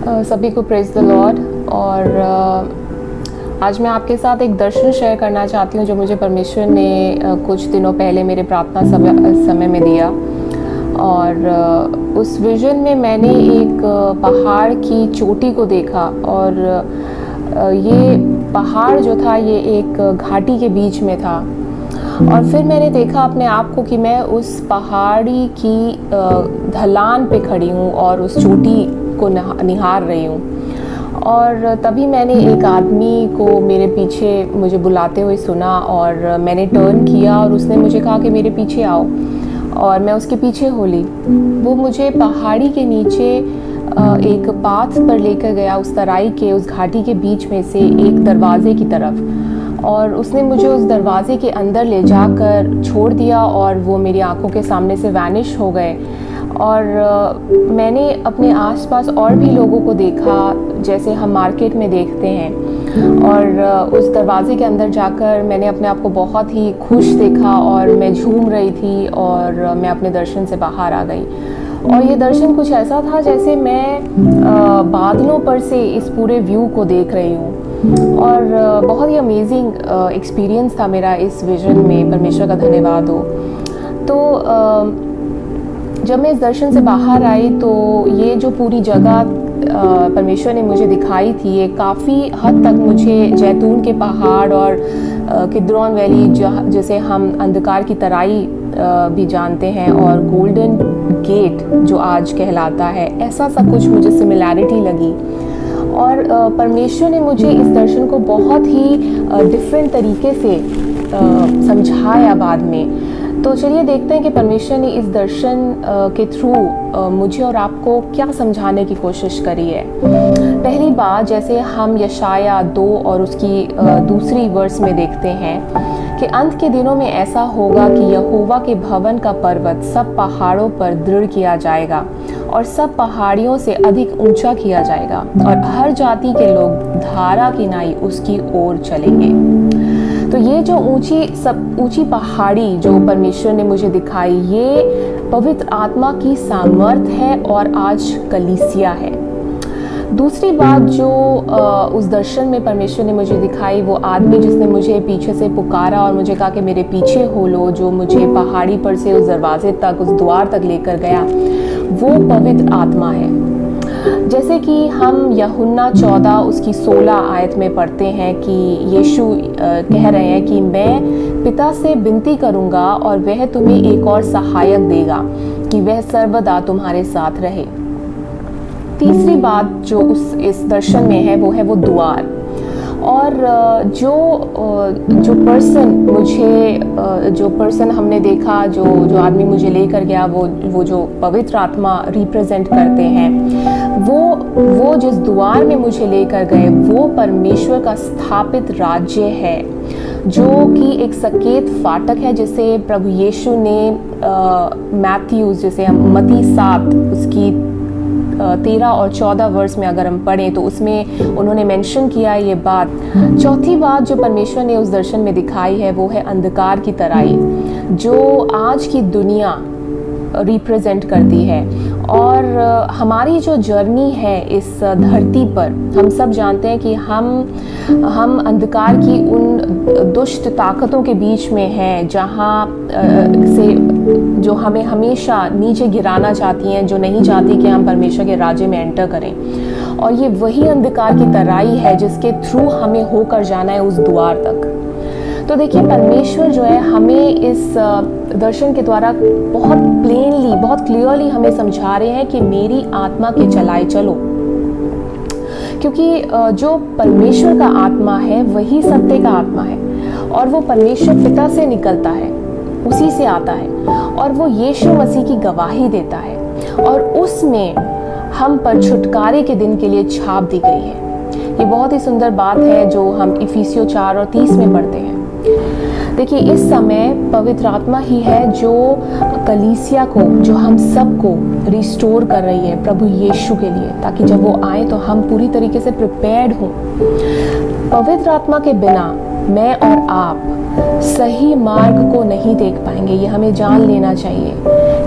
सभी को praise the Lord. और आज मैं आपके साथ एक दर्शन शेयर करना चाहती हूँ जो मुझे परमेश्वर ने कुछ दिनों पहले मेरे प्रार्थना समय में दिया। और उस विज़न में मैंने एक पहाड़ की चोटी को देखा, और ये पहाड़ जो था ये एक घाटी के बीच में था। और फिर मैंने देखा अपने आप को कि मैं उस पहाड़ी की ढलान पे खड़ी हूँ और उस चोटी को निहार रही हूँ। और तभी मैंने एक आदमी को मेरे पीछे मुझे बुलाते हुए सुना, और मैंने टर्न किया और उसने मुझे कहा कि मेरे पीछे आओ, और मैं उसके पीछे हो ली। वो मुझे पहाड़ी के नीचे एक पाथ पर लेकर गया, उस तराई के उस घाटी के बीच में से एक दरवाजे की तरफ, और उसने मुझे उस दरवाजे के अंदर ले जाकर छोड़ दिया, और वो मेरी आंखों के सामने से वैनिश हो गए। और मैंने अपने आसपास और भी लोगों को देखा जैसे हम मार्केट में देखते हैं, और उस दरवाजे के अंदर जाकर मैंने अपने आप को बहुत ही खुश देखा, और मैं झूम रही थी, और मैं अपने दर्शन से बाहर आ गई। और ये दर्शन कुछ ऐसा था जैसे मैं बादलों पर से इस पूरे व्यू को देख रही हूँ, और बहुत ही अमेजिंग एक्सपीरियंस था मेरा इस विज़न में। परमेश्वर का धन्यवाद हो। तो जब मैं इस दर्शन से बाहर आई तो ये जो पूरी जगह परमेश्वर ने मुझे दिखाई थी, ये काफ़ी हद तक मुझे जैतून के पहाड़ और किद्रोन वैली जिसे हम अंधकार की तराई भी जानते हैं, और गोल्डन गेट जो आज कहलाता है, ऐसा सब कुछ मुझे सिमिलैरिटी लगी। और परमेश्वर ने मुझे इस दर्शन को बहुत ही डिफरेंट तरीके से समझाया बाद में। तो चलिए देखते हैं कि परमेश्वर ने इस दर्शन के थ्रू मुझे और आपको क्या समझाने की कोशिश करी है। पहली बात, जैसे हम यशाया 2 और उसकी दूसरी वर्स में देखते हैं कि अंत के दिनों में ऐसा होगा कि यहोवा के भवन का पर्वत सब पहाड़ों पर दृढ़ किया जाएगा, और सब पहाड़ियों से अधिक ऊंचा किया जाएगा, और हर जाति के लोग धारा की नाई उसकी ओर चलेंगे। तो ये जो ऊंची पहाड़ी जो परमेश्वर ने मुझे दिखाई, ये पवित्र आत्मा की सामर्थ है और आज कलीसिया है। दूसरी बात जो उस दर्शन में परमेश्वर ने मुझे दिखाई, वो आदमी जिसने मुझे पीछे से पुकारा और मुझे कहा कि मेरे पीछे हो लो, जो मुझे पहाड़ी पर से उस दरवाजे तक, उस द्वार तक लेकर गया, वो पवित्र आत्मा है। जैसे कि हम यूहन्ना 14 उसकी 16 आयत में पढ़ते हैं कि यीशु कह रहे हैं कि मैं पिता से विनती करूंगा और वह तुम्हें एक और सहायक देगा कि वह सर्वदा तुम्हारे साथ रहे। तीसरी बात जो इस दर्शन में है वो है वो द्वार। और जो पर्सन हमने देखा, जो आदमी मुझे लेकर गया, वो जो पवित्र आत्मा रिप्रेजेंट करते हैं, वो जिस द्वार में मुझे लेकर गए, वो परमेश्वर का स्थापित राज्य है, जो कि एक सकेत फाटक है, जिसे प्रभु यीशु ने मैथ्यूज, जैसे हम मत्ती 7 उसकी 13 और 14 वर्स में अगर हम पढ़ें तो उसमें उन्होंने मेंशन किया ये बात। चौथी बात जो परमेश्वर ने उस दर्शन में दिखाई है वो है अंधकार की तराई, जो आज की दुनिया रिप्रेजेंट करती है। और हमारी जो जर्नी है इस धरती पर, हम सब जानते हैं कि हम अंधकार की उन दुष्ट ताकतों के बीच में हैं, जहाँ से जो हमें हमेशा नीचे गिराना चाहती हैं, जो नहीं चाहती कि हम परमेश्वर के राज्य में एंटर करें। और ये वही अंधकार की तराई है जिसके थ्रू हमें होकर जाना है उस द्वार तक। तो देखिए, परमेश्वर जो है हमें इस दर्शन के द्वारा बहुत प्लेनली, बहुत क्लियरली हमें समझा रहे हैं कि मेरी आत्मा के चलाए चलो, क्योंकि जो परमेश्वर का आत्मा है वही सत्य का आत्मा है, और वो परमेश्वर पिता से निकलता है, उसी से आता है, और वो यीशु मसीह की गवाही देता है, और उसमें हम पर छुटकारे के दिन के लिए छाप दी गई है। ये बहुत ही सुंदर बात है जो हम इफिसियों 4 और 30 में पढ़ते हैं। देखिए, इस समय पवित्र आत्मा ही है जो कलीसिया को, जो हम सबको रिस्टोर कर रही है प्रभु यीशु के लिए, ताकि जब वो आए तो हम पूरी तरीके से प्रिपेयर्ड हों। पवित्र आत्मा के बिना मैं और आप सही मार्ग को नहीं देख पाएंगे। ये हमें जान लेना चाहिए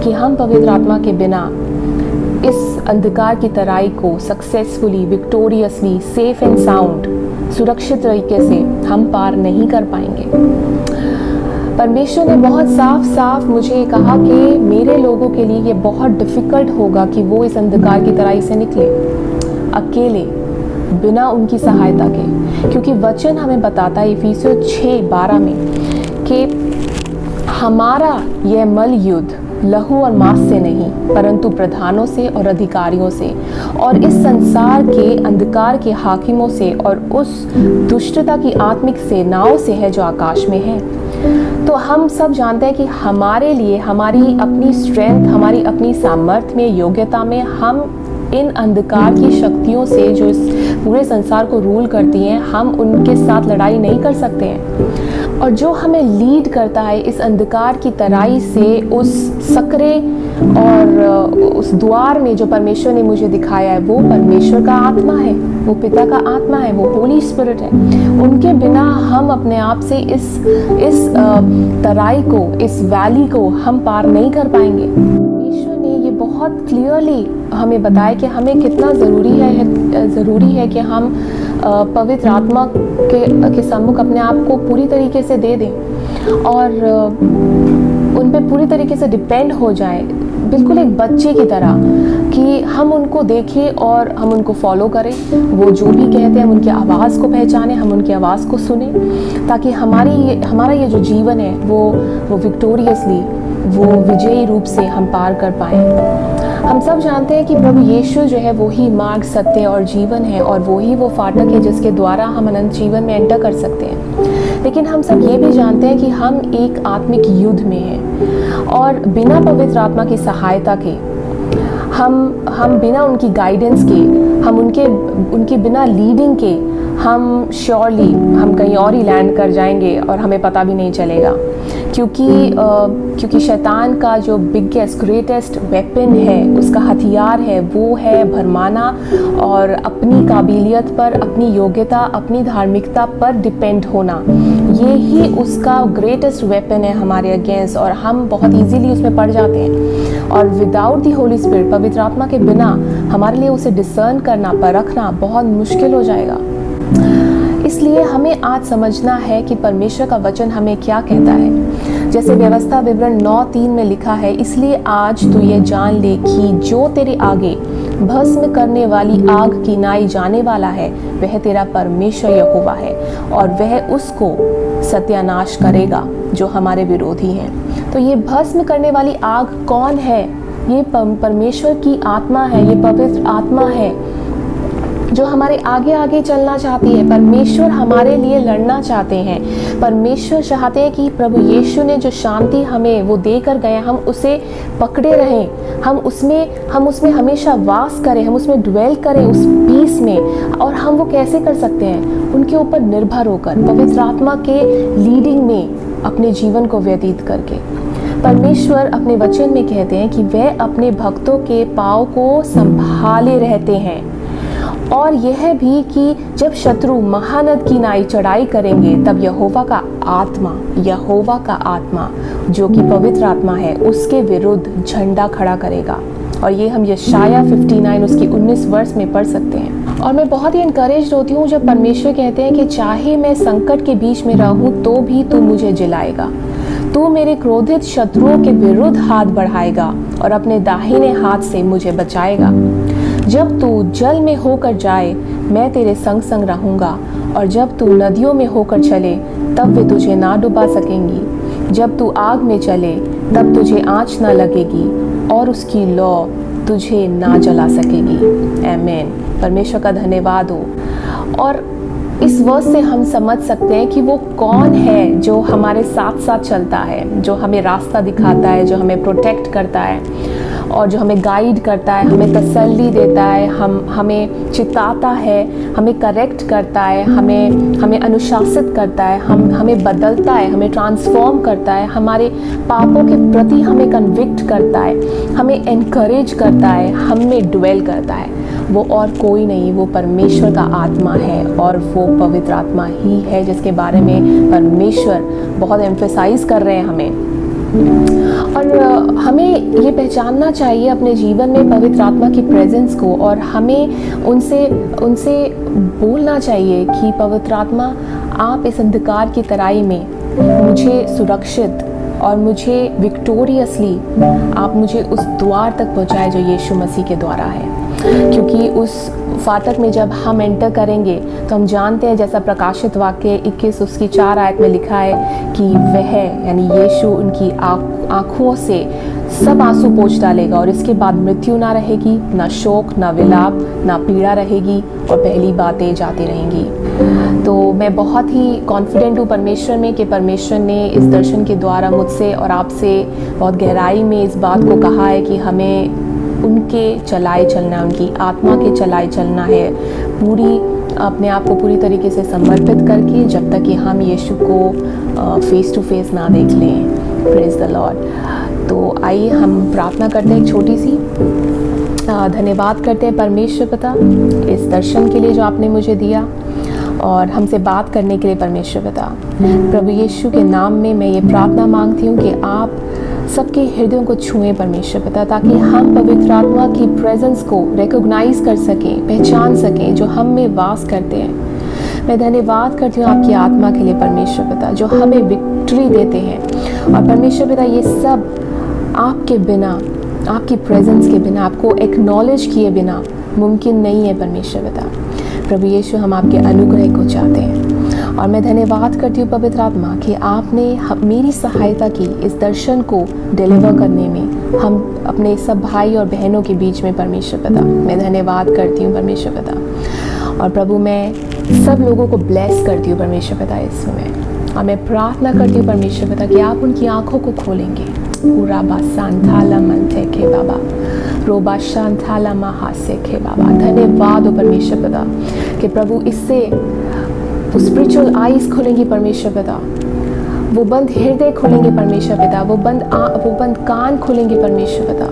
कि हम पवित्र आत्मा के बिना इस अंधकार की तराई को सक्सेसफुली, विक्टोरियसली, सेफ एंड साउंड, सुरक्षित तरीके से हम पार नहीं कर पाएंगे। परमेश्वर ने बहुत साफ साफ मुझे कहा कि मेरे लोगों के लिए ये बहुत डिफिकल्ट होगा कि वो इस अंधकार की तराई से निकले अकेले, बिना उनकी सहायता के, क्योंकि वचन हमें बताता है इफिसियों 6:12 में कि हमारा यह मल युद्ध लहू और मांस से नहीं, परंतु प्रधानों से और अधिकारियों से और इस संसार के अंधकार के हाकिमों से और उस दुष्टता की आत्मिक सेनाओं से है जो आकाश में है। तो हम सब जानते हैं कि हमारे लिए हमारी अपनी स्ट्रेंथ, हमारी अपनी सामर्थ्य में, योग्यता में हम इन अंधकार की शक्तियों से जो इस पूरे संसार को रूल करती हैं, हम उनके साथ लड़ाई नहीं कर सकते हैं। और जो हमें लीड करता है इस अंधकार की तराई से उस सकरे और उस द्वार में जो परमेश्वर ने मुझे दिखाया है, वो परमेश्वर का आत्मा है, वो पिता का आत्मा है, वो होली स्पिरिट है। उनके बिना हम अपने आप से इस तराई को, इस वैली को हम पार नहीं कर पाएंगे। परमेश्वर ने ये बहुत क्लियरली हमें बताया कि हमें कितना ज़रूरी है कि हम पवित्र आत्मा के सम्मुख अपने आप को पूरी तरीके से दे दें और उन पे पूरी तरीके से डिपेंड हो जाएं, बिल्कुल एक बच्चे की तरह, कि हम उनको देखें और हम उनको फॉलो करें। वो जो भी कहते हैं हम उनकी आवाज़ को पहचानें, हम उनकी आवाज़ को सुने, ताकि हमारा ये जो जीवन है वो विक्टोरियसली, वो विजयी रूप से हम पार कर पाएँ। हम सब जानते हैं कि प्रभु यीशु जो है वो ही मार्ग, सत्य और जीवन है, और वो ही वो फाटक है जिसके द्वारा हम अनंत जीवन में एंटर कर सकते हैं। लेकिन हम सब ये भी जानते हैं कि हम एक आत्मिक युद्ध में हैं और बिना पवित्र आत्मा की सहायता के, हम बिना उनकी गाइडेंस के, हम उनके बिना लीडिंग के, हम श्योरली हम कहीं और ही लैंड कर जाएंगे और हमें पता भी नहीं चलेगा। क्योंकि शैतान का जो बिगेस्ट, ग्रेटेस्ट वेपन है, उसका हथियार है, वो है भरमाना और अपनी काबिलियत पर, अपनी योग्यता, अपनी धार्मिकता पर डिपेंड होना। ये ही उसका ग्रेटेस्ट वेपन है हमारे अगेंस्ट, और हम बहुत इजीली उसमें पड़ जाते हैं। और विदाउट दी होली स्पिरिट, पवित्र आत्मा के बिना हमारे लिए उसे डिसर्न करना, परखना बहुत मुश्किल हो जाएगा। इसलिए हमें आज समझना है कि परमेश्वर का वचन हमें क्या कहता है। जैसे व्यवस्था विवरण 9:3 में लिखा है, इसलिए आज तू ये जान ले कि जो तेरे आगे भस्म करने वाली आग गिनाई जाने वाला है, वह तेरा परमेश्वर यहोवा है, और वह उसको सत्यानाश करेगा जो हमारे विरोधी हैं। तो ये भस्म करने वाली आग कौन है? ये परमेश्वर की आत्मा है, ये पवित्र आत्मा है जो हमारे आगे आगे चलना चाहती है। परमेश्वर हमारे लिए लड़ना चाहते हैं। परमेश्वर चाहते हैं कि प्रभु यीशु ने जो शांति हमें वो देकर गए, हम उसे पकड़े रहें, हम उसमें हमेशा वास करें, हम उसमें ड्वेल करें, उस पीस में। और हम वो कैसे कर सकते हैं? उनके ऊपर निर्भर होकर, पवित्र आत्मा के लीडिंग में अपने जीवन को व्यतीत करके। परमेश्वर अपने वचन में कहते हैं कि वह अपने भक्तों के पाँव को संभाले रहते हैं, और यह भी कि जब शत्रु महानद की नाई चढ़ाई करेंगे, तब यहोवा का आत्मा जो कि पवित्र आत्मा है, उसके विरुद्ध झंडा खड़ा करेगा। और ये हम यशाया 59 उसकी 19 वर्ष में पढ़ सकते हैं। और मैं बहुत ही इनकरेज होती हूँ जब परमेश्वर कहते हैं कि चाहे मैं संकट के बीच में रहूं तो भी तू मुझे जिलाएगा, तू मेरे क्रोधित शत्रुओं के विरुद्ध हाथ बढ़ाएगा और अपने दाहिने हाथ से मुझे बचाएगा। जब तू जल में होकर जाए, मैं तेरे संग संग रहूंगा, और जब तू नदियों में होकर चले, तब वे तुझे ना डुबा सकेंगी। जब तू आग में चले, तब तुझे आँच ना लगेगी, और उसकी लौ तुझे ना जला सकेगी। आमीन। परमेश्वर का धन्यवाद हो। और इस वर्स से हम समझ सकते हैं कि वो कौन है जो हमारे साथ साथ चलता है, जो हमें रास्ता दिखाता है, जो हमें प्रोटेक्ट करता है और जो हमें गाइड करता है, हमें तसल्ली देता है, हमें चिताता है, हमें करेक्ट करता है, हमें अनुशासित करता है, हमें बदलता है, हमें ट्रांसफॉर्म करता है, हमारे पापों के प्रति हमें कन्विक्ट करता है, हमें एनकरेज करता है, हमें ड्वेल करता है। वो और कोई नहीं, वो परमेश्वर का आत्मा है, और वो पवित्र आत्मा ही है जिसके बारे में परमेश्वर बहुत एम्फेसाइज कर रहे हैं हमें। और हमें ये पहचानना चाहिए अपने जीवन में पवित्र आत्मा की प्रेजेंस को, और हमें उनसे बोलना चाहिए कि पवित्र आत्मा, आप इस अंधकार की तराई में मुझे सुरक्षित और मुझे विक्टोरियसली आप मुझे उस द्वार तक पहुंचाए जो यीशु मसीह के द्वारा है। क्योंकि उस फाटक में जब हम एंटर करेंगे तो हम जानते हैं, जैसा प्रकाशित वाक्य 21 उसकी 4 आयत में लिखा है कि वह यानी यीशु उनकी आँखों से सब आंसू पोंछ डालेगा, और इसके बाद मृत्यु ना रहेगी, ना शोक, ना विलाप, ना पीड़ा रहेगी, और पहली बातें जाती रहेंगी। तो मैं बहुत ही कॉन्फिडेंट हूँ परमेश्वर में कि परमेश्वर ने इस दर्शन के द्वारा मुझसे और आपसे बहुत गहराई में इस बात को कहा है कि हमें उनके चलाए चलना, उनकी आत्मा के चलाए चलना है, पूरी अपने आप को पूरी तरीके से समर्पित करके, जब तक कि हम यीशु को फेस टू फेस ना देख लें। Praise the Lord. तो आइए हम प्रार्थना करते हैं, एक छोटी सी धन्यवाद करते हैं परमेश्वर पिता इस दर्शन के लिए जो आपने मुझे दिया, और हमसे बात करने के लिए परमेश्वर पिता। प्रभु यीशु के नाम में मैं ये प्रार्थना मांगती हूँ कि आप सबके हृदयों को छुएं परमेश्वर पिता, ताकि हम पवित्र आत्मा की प्रेजेंस को रिकॉग्नाइज कर सकें, पहचान सकें, जो हम में वास करते हैं। मैं धन्यवाद करती हूँ आपकी आत्मा के लिए परमेश्वर पिता, जो हमें विक्ट्री देते हैं। और परमेश्वर पिता, ये सब आपके बिना, आपकी प्रेजेंस के बिना, आपको एक्नॉलेज किए बिना मुमकिन नहीं है परमेश्वर पिता। प्रभु यीशु, हम आपके अनुग्रह को चाहते हैं, और मैं धन्यवाद करती हूँ पवित्र आत्मा कि आपने मेरी सहायता की इस दर्शन को डिलीवर करने में, हम अपने सब भाई और बहनों के बीच में परमेश्वर पिता। मैं धन्यवाद करती हूँ परमेश्वर पिता, और प्रभु मैं सब लोगों को ब्लेस करती हूँ परमेश्वर पिता इस समय। और मैं प्रार्थना करती हूँ परमेश्वर पिता कि आप उनकी आंखों को खोलेंगे। पूरा बासांथाला मनते के बाबा, रोबा शांथाला महासे के बाबा। धन्यवाद हो परमेश्वर पिता कि प्रभु इससे स्पिरिचुअल आईज खुलेंगी परमेश्वर पिता, वो बंद हृदय खुलेंगे परमेश्वर पिता, वो बंद कान खुलेंगे परमेश्वर पिता,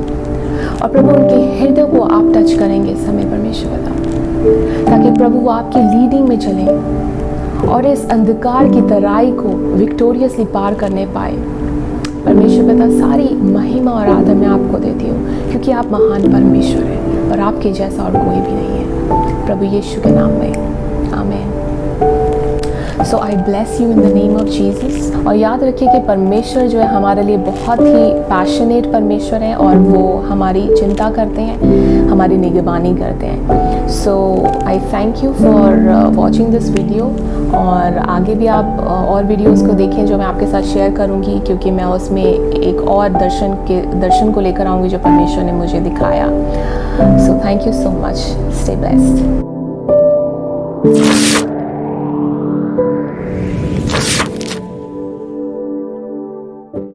और प्रभु उनके हृदय को आप टच करेंगे इस समय परमेश्वर पिता, ताकि प्रभु वो आपकी लीडिंग में चलें और इस अंधकार की तराई को विक्टोरियसली पार करने पाए। परमेश्वर पिता, सारी महिमा और आदर मैं आपको देती हूँ, क्योंकि आप महान परमेश्वर हैं और आपके जैसा और कोई भी नहीं है। प्रभु यीशु के नाम में amen. So I bless you in the name of Jesus. और याद रखिए कि परमेश्वर जो है हमारे लिए बहुत ही पैशनेट परमेश्वर है, और वो हमारी चिंता करते हैं, हमारी निगरानी करते हैं। So I thank you for watching this video, और आगे भी आप और वीडियोस को देखें जो मैं आपके साथ शेयर करूंगी, क्योंकि मैं उसमें एक और दर्शन को लेकर आऊँगी जो परमेश्वर ने मुझे दिखाया। So thank you so much. Stay blessed.